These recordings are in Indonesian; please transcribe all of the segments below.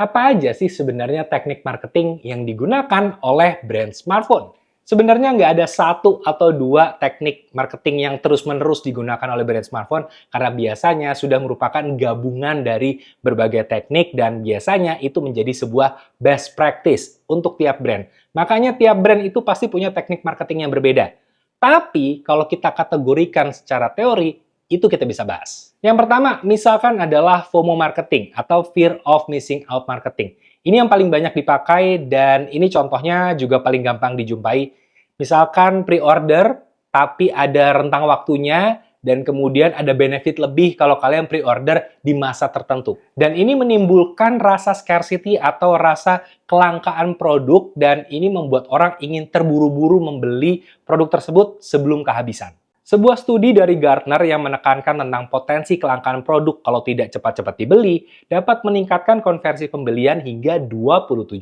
Apa aja sih sebenarnya teknik marketing yang digunakan oleh brand smartphone? Sebenarnya nggak ada satu atau dua teknik marketing yang terus-menerus digunakan oleh brand smartphone, karena biasanya sudah merupakan gabungan dari berbagai teknik dan biasanya itu menjadi sebuah best practice untuk tiap brand. Makanya tiap brand itu pasti punya teknik marketing yang berbeda. Tapi kalau kita kategorikan secara teori, itu kita bisa bahas. Yang pertama, misalkan adalah FOMO marketing atau fear of missing out marketing. Ini yang paling banyak dipakai dan ini contohnya juga paling gampang dijumpai. Misalkan pre-order tapi ada rentang waktunya dan kemudian ada benefit lebih kalau kalian pre-order di masa tertentu. Dan ini menimbulkan rasa scarcity atau rasa kelangkaan produk dan ini membuat orang ingin terburu-buru membeli produk tersebut sebelum kehabisan. Sebuah studi dari Gartner yang menekankan tentang potensi kelangkaan produk kalau tidak cepat-cepat dibeli dapat meningkatkan konversi pembelian hingga 27%.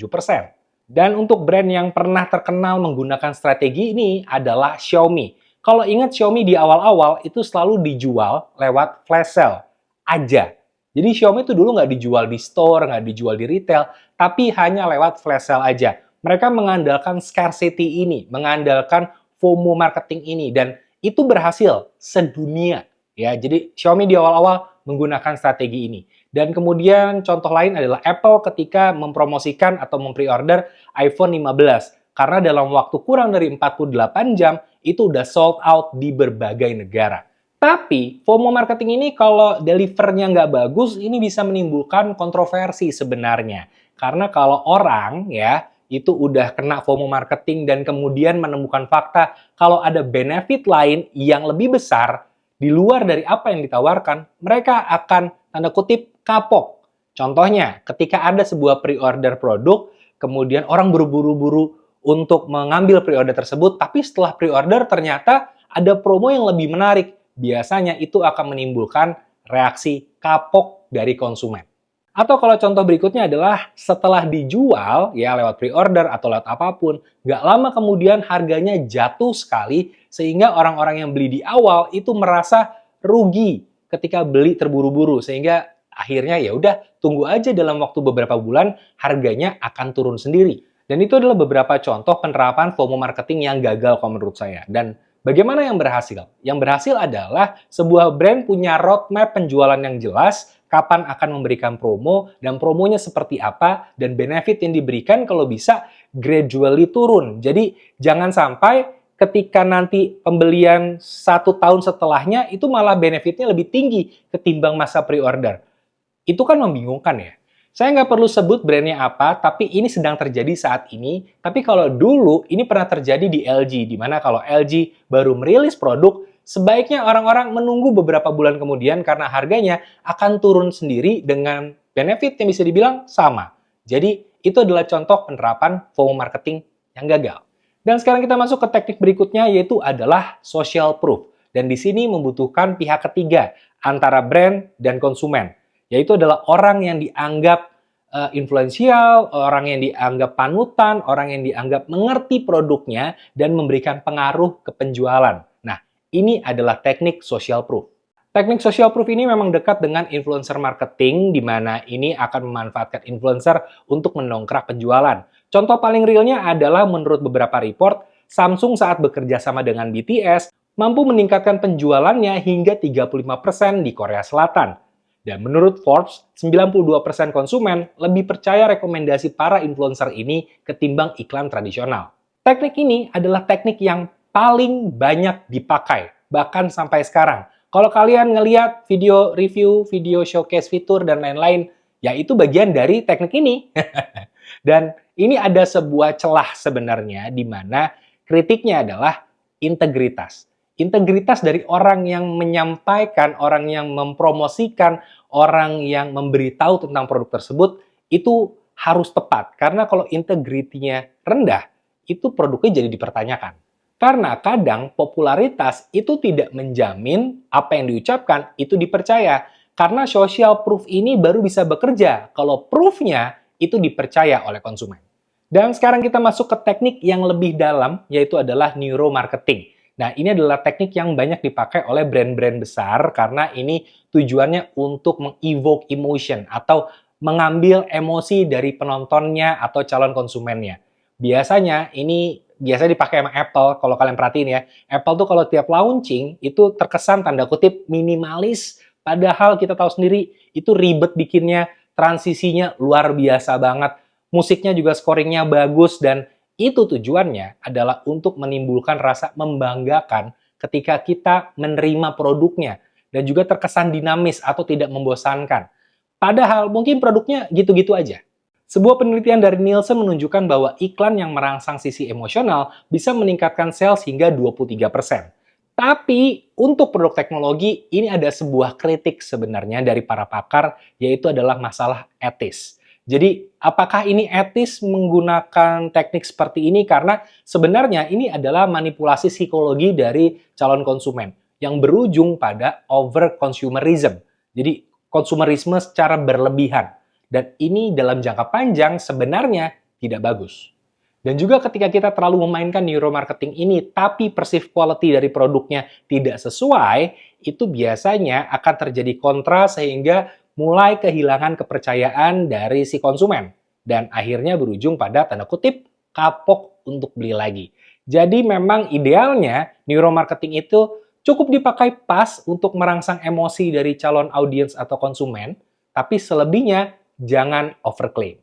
Dan untuk brand yang pernah terkenal menggunakan strategi ini adalah Xiaomi. Kalau ingat Xiaomi di awal-awal itu selalu dijual lewat flash sale aja. Jadi Xiaomi itu dulu nggak dijual di store, nggak dijual di retail, tapi hanya lewat flash sale aja. Mereka mengandalkan scarcity ini, mengandalkan FOMO marketing ini, dan itu berhasil sedunia. Ya, jadi Xiaomi di awal-awal menggunakan strategi ini. Dan kemudian contoh lain adalah Apple ketika mempromosikan atau mempreorder iPhone 15. Karena dalam waktu kurang dari 48 jam, itu udah sold out di berbagai negara. Tapi, FOMO marketing ini kalau delivernya nggak bagus, ini bisa menimbulkan kontroversi sebenarnya. Karena kalau orang ya, itu udah kena FOMO marketing dan kemudian menemukan fakta kalau ada benefit lain yang lebih besar di luar dari apa yang ditawarkan, mereka akan tanda kutip kapok. Contohnya, ketika ada sebuah pre-order produk, kemudian orang berburu-buru untuk mengambil pre-order tersebut, tapi setelah pre-order ternyata ada promo yang lebih menarik. Biasanya itu akan menimbulkan reaksi kapok dari konsumen. Atau kalau contoh berikutnya adalah setelah dijual, ya lewat pre-order atau lewat apapun, nggak lama kemudian harganya jatuh sekali, sehingga orang-orang yang beli di awal itu merasa rugi ketika beli terburu-buru, sehingga akhirnya ya udah tunggu aja dalam waktu beberapa bulan harganya akan turun sendiri. Dan itu adalah beberapa contoh penerapan FOMO marketing yang gagal kalau menurut saya. Dan bagaimana yang berhasil? Yang berhasil adalah sebuah brand punya roadmap penjualan yang jelas, kapan akan memberikan promo, dan promonya seperti apa, dan benefit yang diberikan kalau bisa gradually turun. Jadi jangan sampai ketika nanti pembelian 1 tahun setelahnya, itu malah benefitnya lebih tinggi ketimbang masa pre-order. Itu kan membingungkan ya. Saya nggak perlu sebut brandnya apa, tapi ini sedang terjadi saat ini. Tapi kalau dulu, ini pernah terjadi di LG, di mana kalau LG baru merilis produk, sebaiknya orang-orang menunggu beberapa bulan kemudian karena harganya akan turun sendiri dengan benefit yang bisa dibilang sama. Jadi, itu adalah contoh penerapan FOMO marketing yang gagal. Dan sekarang kita masuk ke teknik berikutnya, yaitu adalah social proof. Dan di sini membutuhkan pihak ketiga antara brand dan konsumen, yaitu adalah orang yang dianggap influensial, orang yang dianggap panutan, orang yang dianggap mengerti produknya, dan memberikan pengaruh ke penjualan. Nah, ini adalah teknik social proof. Teknik social proof ini memang dekat dengan influencer marketing, di mana ini akan memanfaatkan influencer untuk mendongkrak penjualan. Contoh paling realnya adalah menurut beberapa report, Samsung saat bekerja sama dengan BTS, mampu meningkatkan penjualannya hingga 35% di Korea Selatan. Dan menurut Forbes, 92% konsumen lebih percaya rekomendasi para influencer ini ketimbang iklan tradisional. Teknik ini adalah teknik yang paling banyak dipakai, bahkan sampai sekarang. Kalau kalian ngelihat video review, video showcase fitur, dan lain-lain, ya itu bagian dari teknik ini. Dan ini ada sebuah celah sebenarnya di mana kritiknya adalah integritas. Integritas dari orang yang menyampaikan, orang yang mempromosikan, orang yang memberitahu tentang produk tersebut, itu harus tepat. Karena kalau integritinya rendah, itu produknya jadi dipertanyakan. Karena kadang popularitas itu tidak menjamin apa yang diucapkan itu dipercaya. Karena social proof ini baru bisa bekerja kalau proofnya itu dipercaya oleh konsumen. Dan sekarang kita masuk ke teknik yang lebih dalam, yaitu adalah neuromarketing. Nah, ini adalah teknik yang banyak dipakai oleh brand-brand besar karena ini tujuannya untuk meng-evoke emotion atau mengambil emosi dari penontonnya atau calon konsumennya. Biasanya ini biasa dipakai sama Apple, kalau kalian perhatiin ya. Apple tuh kalau tiap launching itu terkesan tanda kutip minimalis, padahal kita tahu sendiri itu ribet bikinnya, transisinya luar biasa banget. Musiknya juga scoringnya bagus dan itu tujuannya adalah untuk menimbulkan rasa membanggakan ketika kita menerima produknya dan juga terkesan dinamis atau tidak membosankan. Padahal mungkin produknya gitu-gitu aja. Sebuah penelitian dari Nielsen menunjukkan bahwa iklan yang merangsang sisi emosional bisa meningkatkan sales hingga 23%. Tapi untuk produk teknologi, ini ada sebuah kritik sebenarnya dari para pakar, yaitu adalah masalah etis. Jadi, apakah ini etis menggunakan teknik seperti ini? Karena sebenarnya ini adalah manipulasi psikologi dari calon konsumen yang berujung pada over consumerism. Jadi, konsumerisme secara berlebihan. Dan ini dalam jangka panjang sebenarnya tidak bagus. Dan juga ketika kita terlalu memainkan neuromarketing ini, tapi perceived quality dari produknya tidak sesuai, itu biasanya akan terjadi kontra sehingga mulai kehilangan kepercayaan dari si konsumen. Dan akhirnya berujung pada tanda kutip kapok untuk beli lagi. Jadi memang idealnya neuromarketing itu cukup dipakai pas untuk merangsang emosi dari calon audiens atau konsumen, tapi selebihnya jangan overclaim.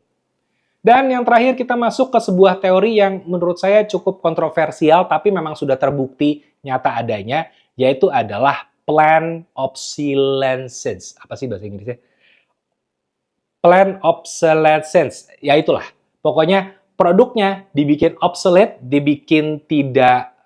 Dan yang terakhir kita masuk ke sebuah teori yang menurut saya cukup kontroversial tapi memang sudah terbukti nyata adanya, yaitu adalah plan obsolescence. Apa sih bahasa Inggrisnya? Plan obsolescence. Ya itulah. Pokoknya produknya dibikin obsolete, dibikin tidak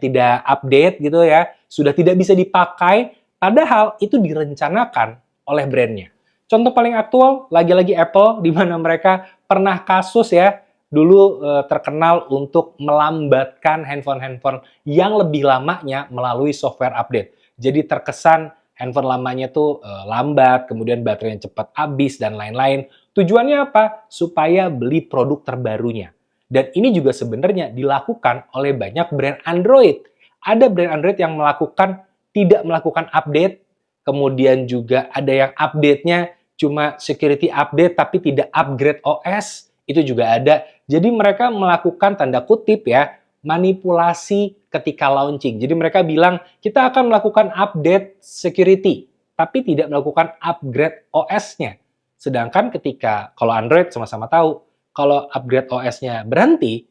tidak update gitu ya, sudah tidak bisa dipakai, padahal itu direncanakan oleh brandnya. Contoh paling aktual, lagi-lagi Apple, di mana mereka pernah kasus ya, dulu terkenal untuk melambatkan handphone-handphone yang lebih lamanya melalui software update. Jadi terkesan handphone lamanya tuh lambat, kemudian baterainya cepat habis, dan lain-lain. Tujuannya apa? Supaya beli produk terbarunya. Dan ini juga sebenarnya dilakukan oleh banyak brand Android. Ada brand Android yang tidak melakukan update, kemudian juga ada yang update-nya cuma security update tapi tidak upgrade OS, itu juga ada. Jadi mereka melakukan tanda kutip ya, manipulasi ketika launching. Jadi mereka bilang, kita akan melakukan update security, tapi tidak melakukan upgrade OS-nya. Sedangkan ketika, kalau Android sama-sama tahu, kalau upgrade OS-nya berhenti,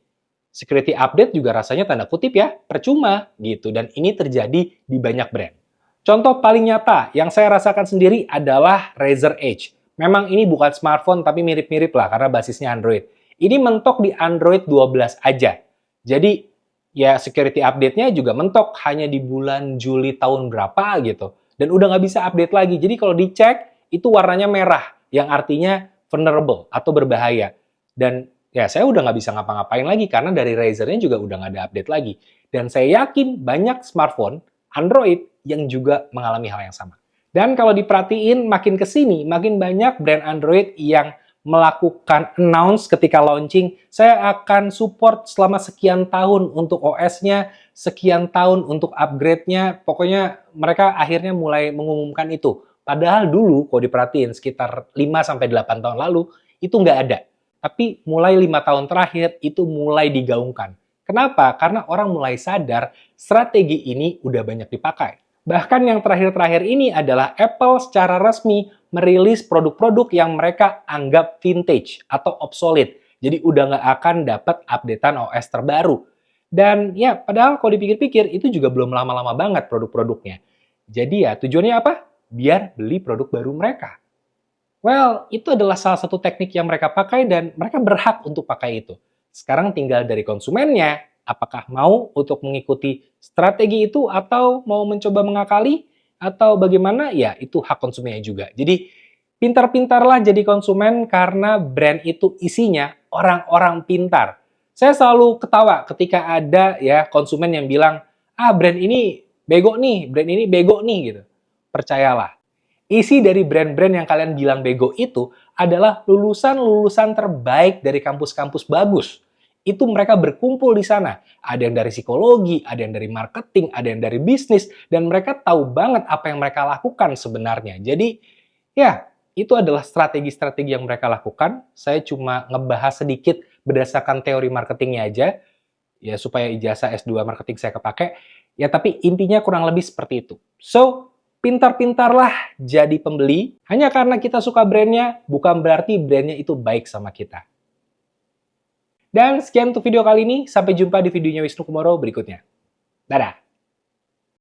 security update juga rasanya tanda kutip ya, percuma gitu. Dan ini terjadi di banyak brand. Contoh paling nyata yang saya rasakan sendiri adalah Razer Edge. Memang ini bukan smartphone tapi mirip-mirip lah karena basisnya Android. Ini mentok di Android 12 aja. Jadi ya security update-nya juga mentok hanya di bulan Juli tahun berapa gitu. Dan udah nggak bisa update lagi. Jadi kalau dicek itu warnanya merah yang artinya vulnerable atau berbahaya. Dan ya saya udah nggak bisa ngapa-ngapain lagi karena dari Razer-nya juga udah nggak ada update lagi. Dan saya yakin banyak smartphone Android yang juga mengalami hal yang sama. Dan kalau diperhatiin makin ke sini, makin banyak brand Android yang melakukan announce ketika launching, saya akan support selama sekian tahun untuk OS-nya, sekian tahun untuk upgrade-nya, pokoknya mereka akhirnya mulai mengumumkan itu. Padahal dulu, kalau diperhatiin sekitar 5-8 tahun lalu, itu nggak ada. Tapi mulai 5 tahun terakhir, itu mulai digaungkan. Kenapa? Karena orang mulai sadar strategi ini udah banyak dipakai. Bahkan yang terakhir-terakhir ini adalah Apple secara resmi merilis produk-produk yang mereka anggap vintage atau obsolete. Jadi udah nggak akan dapat updatean OS terbaru. Dan ya, padahal kalau dipikir-pikir itu juga belum lama-lama banget produk-produknya. Jadi ya, tujuannya apa? Biar beli produk baru mereka. Well, itu adalah salah satu teknik yang mereka pakai dan mereka berhak untuk pakai itu. Sekarang tinggal dari konsumennya, apakah mau untuk mengikuti strategi itu atau mau mencoba mengakali atau bagaimana, ya itu hak konsumennya juga. Jadi pintar-pintarlah jadi konsumen karena brand itu isinya orang-orang pintar. Saya selalu ketawa ketika ada ya konsumen yang bilang, brand ini bego nih, brand ini bego nih gitu. Percayalah, isi dari brand-brand yang kalian bilang bego itu adalah lulusan-lulusan terbaik dari kampus-kampus bagus. Itu mereka berkumpul di sana. Ada yang dari psikologi, ada yang dari marketing, ada yang dari bisnis, dan mereka tahu banget apa yang mereka lakukan sebenarnya. Jadi, ya, Itu adalah strategi-strategi yang mereka lakukan. Saya cuma ngebahas sedikit berdasarkan teori marketingnya aja, ya supaya ijazah S2 marketing saya kepake. Ya tapi intinya kurang lebih seperti itu. So, pintar-pintarlah jadi pembeli. Hanya karena kita suka brandnya, bukan berarti brandnya itu baik sama kita. Dan sekian untuk video kali ini. Sampai jumpa di videonya Wisnu Kumoro berikutnya. Dadah!